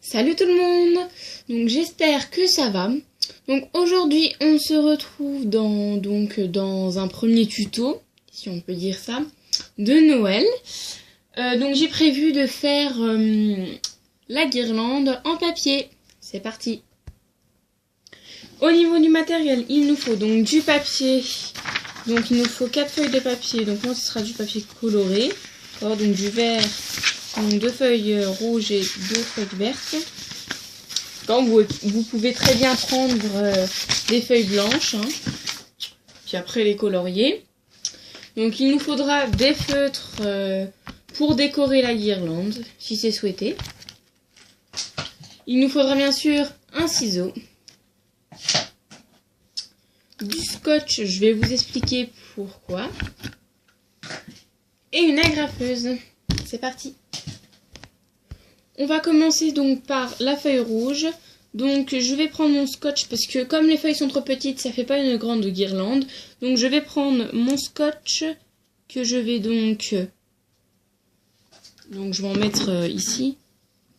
Salut tout le monde. Donc j'espère que ça va. Donc aujourd'hui on se retrouve dans un premier tuto, si on peut dire ça, de Noël. Donc j'ai prévu de faire la guirlande en papier. C'est parti. Au niveau du matériel, il nous faut donc du papier. Donc il nous faut 4 feuilles de papier. Donc moi ce sera du papier coloré. Donc du vert. Donc 2 feuilles rouges et 2 feuilles vertes. Vous pouvez très bien prendre des feuilles blanches, hein, puis après les colorier. Donc il nous faudra des feutres pour décorer la guirlande, si c'est souhaité. Il nous faudra bien sûr un ciseau, du scotch, je vais vous expliquer pourquoi, et une agrafeuse. C'est parti. On va commencer donc par la feuille rouge. Donc je vais prendre mon scotch parce que comme les feuilles sont trop petites, ça fait pas une grande guirlande. Donc je vais prendre mon scotch que je vais donc je vais en mettre ici.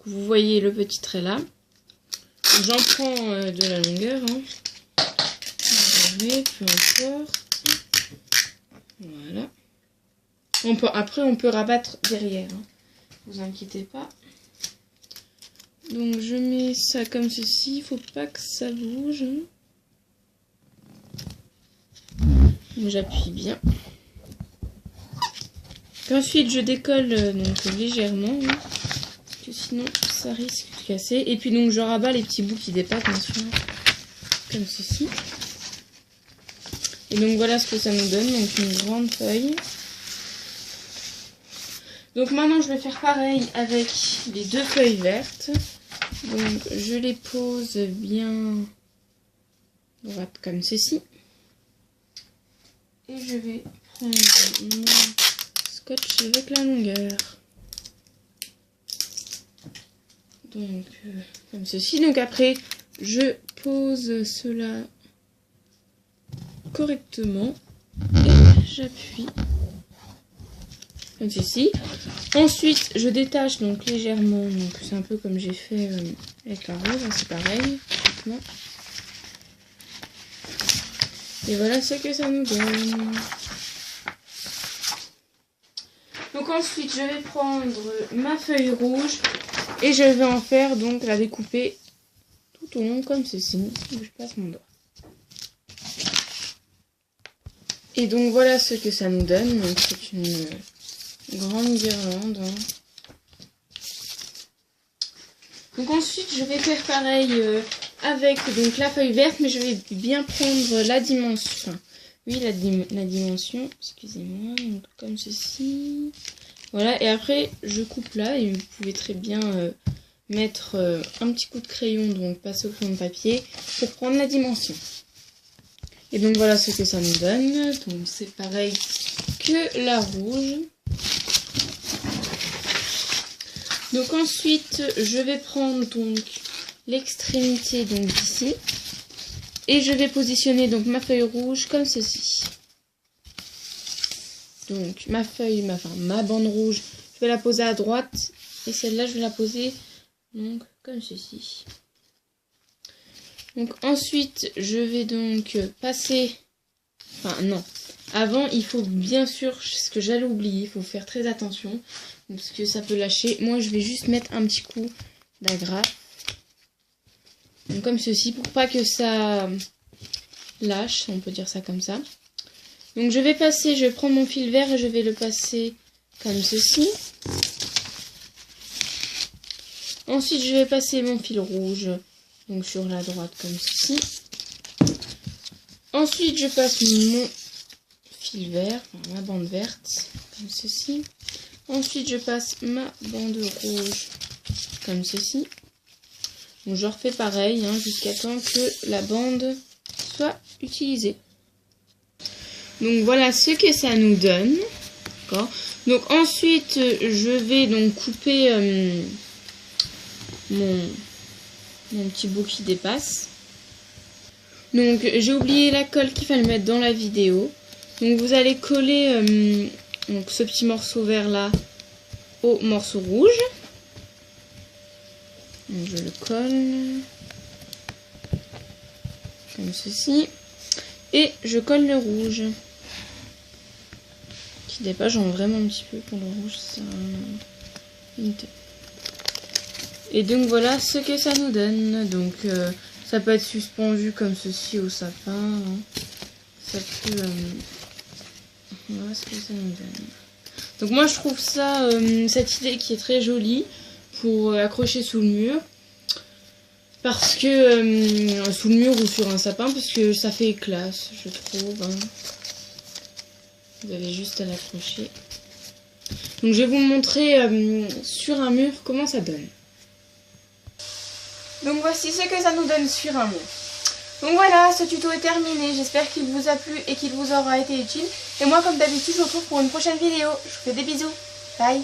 Vous voyez le petit trait là. J'en prends de la longueur. Hein. Peu importe. Voilà. Après on peut rabattre derrière. Hein. Vous inquiétez pas. Donc je mets ça comme ceci, il faut pas que ça bouge. J'appuie bien. Ensuite je décolle donc légèrement, hein, parce que sinon ça risque de casser. Et puis donc je rabats les petits bouts qui dépassent, bien sûr, comme ceci. Et donc voilà ce que ça nous donne, donc une grande feuille. Donc maintenant je vais faire pareil avec les 2 feuilles vertes. Donc je les pose bien droite comme ceci. Et je vais prendre mon scotch avec la longueur. Donc comme ceci. Donc après je pose cela correctement et j'appuie. Comme ceci. Ensuite, je détache donc légèrement. Donc c'est un peu comme j'ai fait avec la rose, c'est pareil. Et voilà ce que ça nous donne. Donc ensuite, je vais prendre ma feuille rouge et je vais en faire donc la découper tout au long comme ceci. Je passe mon doigt. Et donc voilà ce que ça nous donne. Donc c'est une grande guirlande. Hein. Donc ensuite je vais faire pareil avec donc la feuille verte, mais je vais bien prendre la dimension. Enfin, oui, la dimension, excusez-moi, donc comme ceci. Voilà, et après je coupe là et vous pouvez très bien mettre un petit coup de crayon, donc passer au crayon de papier pour prendre la dimension. Et donc voilà ce que ça nous donne. Donc c'est pareil que la rouge. Donc ensuite, je vais prendre donc l'extrémité donc d'ici et je vais positionner donc ma feuille rouge comme ceci. Donc ma bande rouge, je vais la poser à droite et celle-là je vais la poser donc comme ceci. Donc ensuite, je vais donc passer, avant il faut bien sûr, ce que j'allais oublier, il faut faire très attention. Parce que ça peut lâcher. Moi je vais juste mettre un petit coup d'agrafe. Donc comme ceci, pour pas que ça lâche, on peut dire ça comme ça. Donc je vais prendre mon fil vert et je vais le passer comme ceci. Ensuite je vais passer mon fil rouge, donc sur la droite comme ceci. Ensuite je passe mon fil vert, ma bande verte, comme ceci. Ensuite, je passe ma bande rouge comme ceci. Donc, je refais pareil hein, jusqu'à temps que la bande soit utilisée. Donc, voilà ce que ça nous donne. Donc, ensuite, je vais donc couper mon petit bout qui dépasse. Donc, j'ai oublié la colle qu'il fallait mettre dans la vidéo. Donc, vous allez coller donc ce petit morceau vert là au morceau rouge. Donc je le colle comme ceci. Et je colle le rouge. Qui dépasse vraiment un petit peu pour le rouge. Ça... Et donc voilà ce que ça nous donne. Donc ça peut être suspendu comme ceci au sapin. Ça peut... Voilà ce que ça nous donne. Donc moi je trouve ça, cette idée qui est très jolie pour accrocher sous le mur. Parce que, sous le mur ou sur un sapin, parce que ça fait classe, je trouve. Hein. Vous avez juste à l'accrocher. Donc je vais vous montrer sur un mur comment ça donne. Donc voici ce que ça nous donne sur un mur. Donc voilà, ce tuto est terminé. J'espère qu'il vous a plu et qu'il vous aura été utile. Et moi, comme d'habitude, je vous retrouve pour une prochaine vidéo. Je vous fais des bisous. Bye.